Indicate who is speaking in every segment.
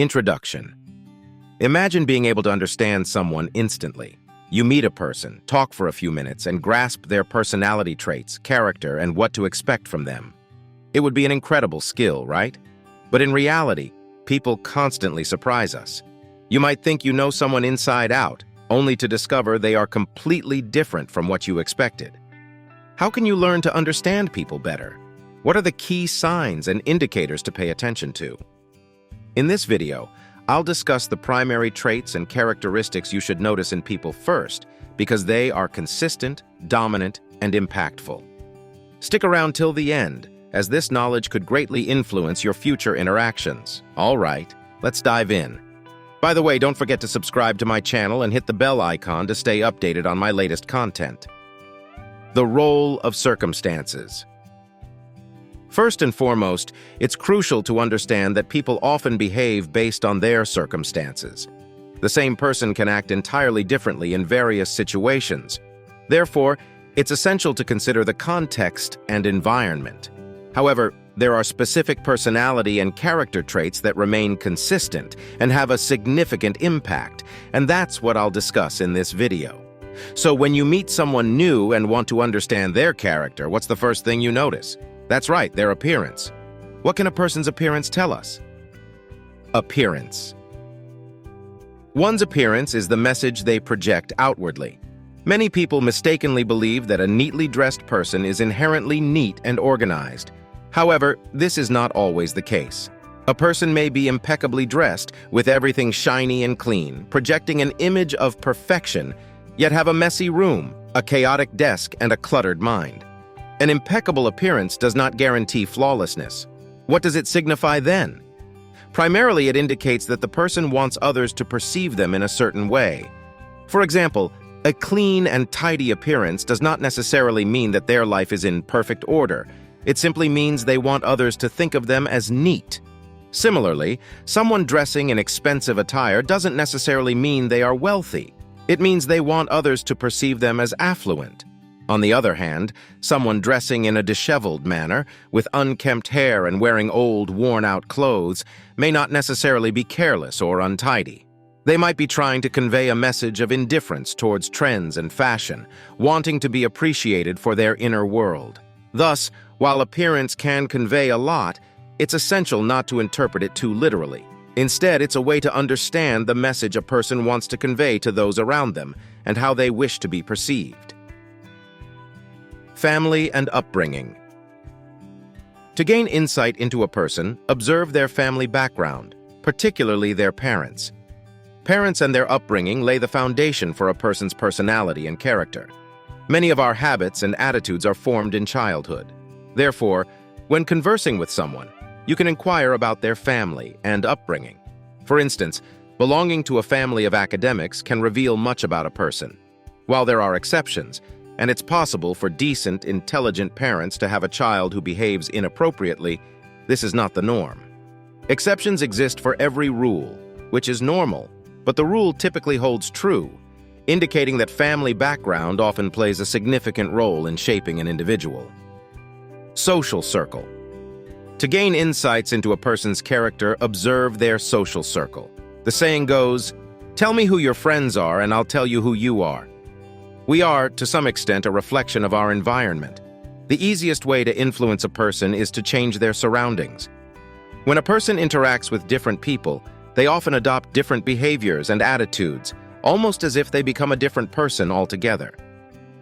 Speaker 1: Introduction. Imagine being able to understand someone instantly. You meet a person, talk for a few minutes, and grasp their personality traits, character, and what to expect from them. It would be an incredible skill, right? But in reality, people constantly surprise us. You might think you know someone inside out, only to discover they are completely different from what you expected. How can you learn to understand people better? What are the key signs and indicators to pay attention to? In this video, I'll discuss the primary traits and characteristics you should notice in people first, because they are consistent, dominant, and impactful. Stick around till the end, as this knowledge could greatly influence your future interactions. All right, let's dive in. By the way, don't forget to subscribe to my channel and hit the bell icon to stay updated on my latest content. The role of circumstances. First and foremost, it's crucial to understand that people often behave based on their circumstances. The same person can act entirely differently in various situations. Therefore, it's essential to consider the context and environment. However, there are specific personality and character traits that remain consistent and have a significant impact, and that's what I'll discuss in this video. So when you meet someone new and want to understand their character, what's the first thing you notice? That's right, their appearance. What can a person's appearance tell us? Appearance. One's appearance is the message they project outwardly. Many people mistakenly believe that a neatly dressed person is inherently neat and organized. However, this is not always the case. A person may be impeccably dressed, with everything shiny and clean, projecting an image of perfection, yet have a messy room, a chaotic desk, and a cluttered mind. An impeccable appearance does not guarantee flawlessness. What does it signify then? Primarily, it indicates that the person wants others to perceive them in a certain way. For example, a clean and tidy appearance does not necessarily mean that their life is in perfect order. It simply means they want others to think of them as neat. Similarly, someone dressing in expensive attire doesn't necessarily mean they are wealthy. It means they want others to perceive them as affluent. On the other hand, someone dressing in a disheveled manner, with unkempt hair and wearing old, worn-out clothes, may not necessarily be careless or untidy. They might be trying to convey a message of indifference towards trends and fashion, wanting to be appreciated for their inner world. Thus, while appearance can convey a lot, it's essential not to interpret it too literally. Instead, it's a way to understand the message a person wants to convey to those around them and how they wish to be perceived. Family and upbringing. To gain insight into a person, observe their family background, particularly their parents. Parents and their upbringing lay the foundation for a person's personality and character. Many of our habits and attitudes are formed in childhood. Therefore, when conversing with someone, you can inquire about their family and upbringing. For instance, belonging to a family of academics can reveal much about a person. While there are exceptions, and it's possible for decent, intelligent parents to have a child who behaves inappropriately, this is not the norm. Exceptions exist for every rule, which is normal, but the rule typically holds true, indicating that family background often plays a significant role in shaping an individual. Social circle. To gain insights into a person's character, observe their social circle. The saying goes, "Tell me who your friends are and I'll tell you who you are." We are, to some extent, a reflection of our environment. The easiest way to influence a person is to change their surroundings. When a person interacts with different people, they often adopt different behaviors and attitudes, almost as if they become a different person altogether.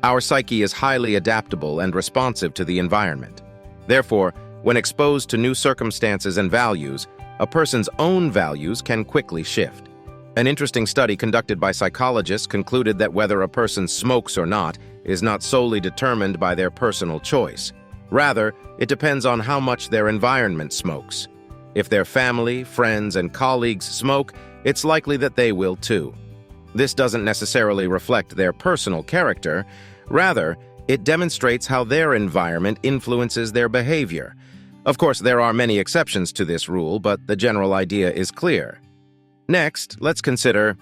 Speaker 1: Our psyche is highly adaptable and responsive to the environment. Therefore, when exposed to new circumstances and values, a person's own values can quickly shift. An interesting study conducted by psychologists concluded that whether a person smokes or not is not solely determined by their personal choice. Rather, it depends on how much their environment smokes. If their family, friends, and colleagues smoke, it's likely that they will too. This doesn't necessarily reflect their personal character. Rather, it demonstrates how their environment influences their behavior. Of course, there are many exceptions to this rule, but the general idea is clear. Next, let's consider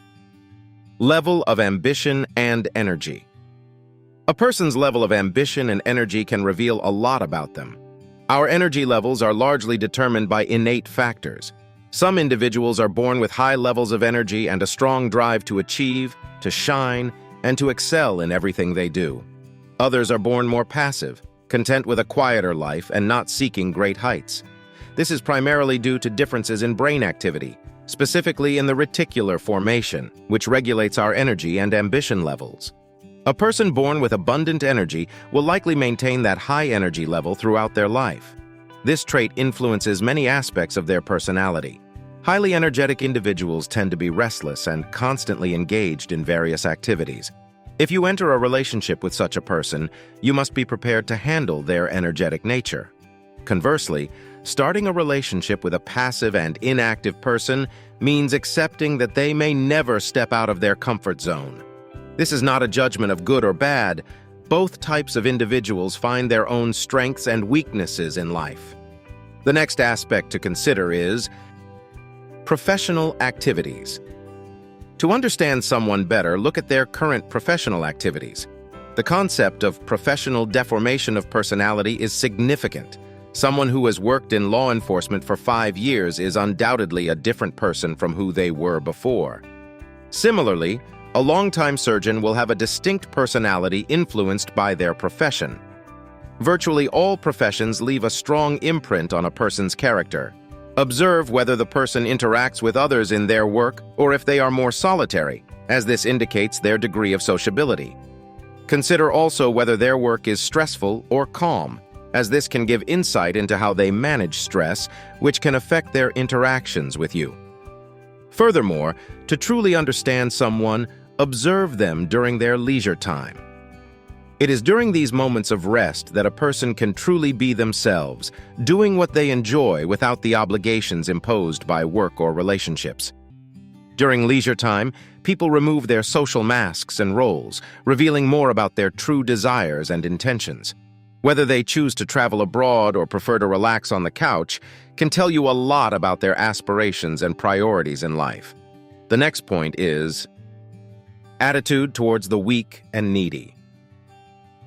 Speaker 1: level of ambition and energy. A person's level of ambition and energy can reveal a lot about them. Our energy levels are largely determined by innate factors. Some individuals are born with high levels of energy and a strong drive to achieve, to shine, and to excel in everything they do. Others are born more passive, content with a quieter life and not seeking great heights. This is primarily due to differences in brain activity, specifically in the reticular formation, which regulates our energy and ambition levels. A person born with abundant energy will likely maintain that high energy level throughout their life. This trait influences many aspects of their personality. Highly energetic individuals tend to be restless and constantly engaged in various activities. If you enter a relationship with such a person, you must be prepared to handle their energetic nature. Conversely, starting a relationship with a passive and inactive person means accepting that they may never step out of their comfort zone. This is not a judgment of good or bad. Both types of individuals find their own strengths and weaknesses in life. The next aspect to consider is professional activities. To understand someone better, look at their current professional activities. The concept of professional deformation of personality is significant. Someone who has worked in law enforcement for 5 years is undoubtedly a different person from who they were before. Similarly, a longtime surgeon will have a distinct personality influenced by their profession. Virtually all professions leave a strong imprint on a person's character. Observe whether the person interacts with others in their work or if they are more solitary, as this indicates their degree of sociability. Consider also whether their work is stressful or calm, as this can give insight into how they manage stress, which can affect their interactions with you. Furthermore, to truly understand someone, observe them during their leisure time. It is during these moments of rest that a person can truly be themselves, doing what they enjoy without the obligations imposed by work or relationships. During leisure time, people remove their social masks and roles, revealing more about their true desires and intentions. Whether they choose to travel abroad or prefer to relax on the couch can tell you a lot about their aspirations and priorities in life. The next point is attitude towards the weak and needy.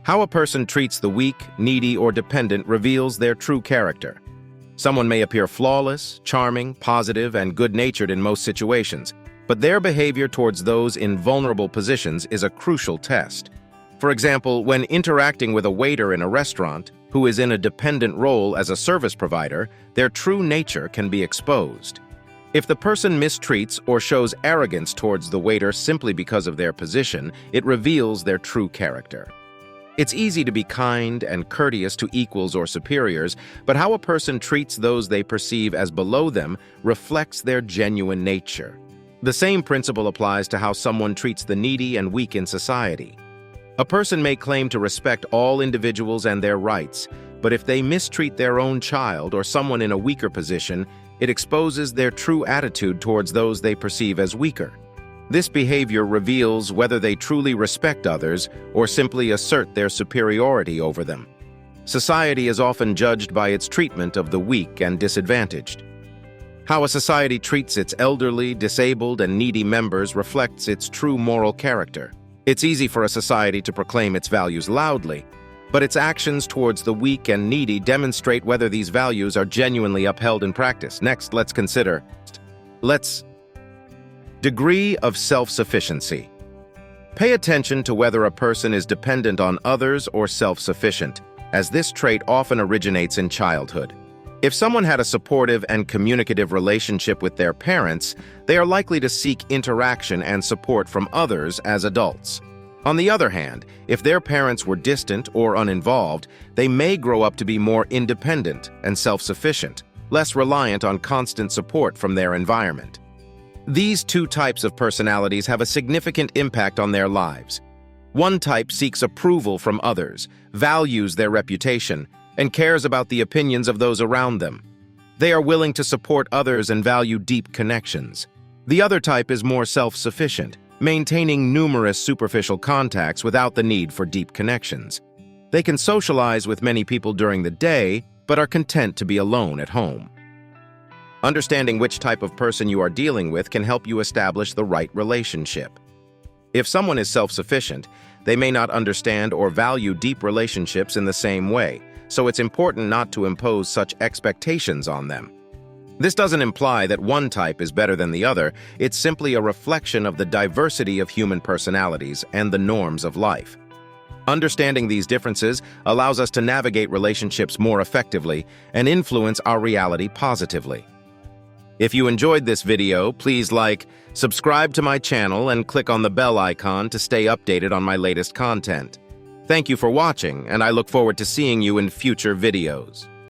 Speaker 1: How a person treats the weak, needy, or dependent reveals their true character. Someone may appear flawless, charming, positive, and good-natured in most situations, but their behavior towards those in vulnerable positions is a crucial test. For example, when interacting with a waiter in a restaurant who is in a dependent role as a service provider, their true nature can be exposed. If the person mistreats or shows arrogance towards the waiter simply because of their position, it reveals their true character. It's easy to be kind and courteous to equals or superiors, but how a person treats those they perceive as below them reflects their genuine nature. The same principle applies to how someone treats the needy and weak in society. A person may claim to respect all individuals and their rights, but if they mistreat their own child or someone in a weaker position, it exposes their true attitude towards those they perceive as weaker. This behavior reveals whether they truly respect others or simply assert their superiority over them. Society is often judged by its treatment of the weak and disadvantaged. How a society treats its elderly, disabled, and needy members reflects its true moral character. It's easy for a society to proclaim its values loudly, but its actions towards the weak and needy demonstrate whether these values are genuinely upheld in practice. Next, let's consider degree of self-sufficiency. Pay attention to whether a person is dependent on others or self-sufficient, as this trait often originates in childhood. If someone had a supportive and communicative relationship with their parents, they are likely to seek interaction and support from others as adults. On the other hand, if their parents were distant or uninvolved, they may grow up to be more independent and self-sufficient, less reliant on constant support from their environment. These two types of personalities have a significant impact on their lives. One type seeks approval from others, values their reputation, and cares about the opinions of those around them. They are willing to support others and value deep connections. The other type is more self-sufficient, maintaining numerous superficial contacts without the need for deep connections. They can socialize with many people during the day, but are content to be alone at home. Understanding which type of person you are dealing with can help you establish the right relationship. If someone is self-sufficient, they may not understand or value deep relationships in the same way, so it's important not to impose such expectations on them. This doesn't imply that one type is better than the other, it's simply a reflection of the diversity of human personalities and the norms of life. Understanding these differences allows us to navigate relationships more effectively and influence our reality positively. If you enjoyed this video, please like, subscribe to my channel, and click on the bell icon to stay updated on my latest content. Thank you for watching, and I look forward to seeing you in future videos.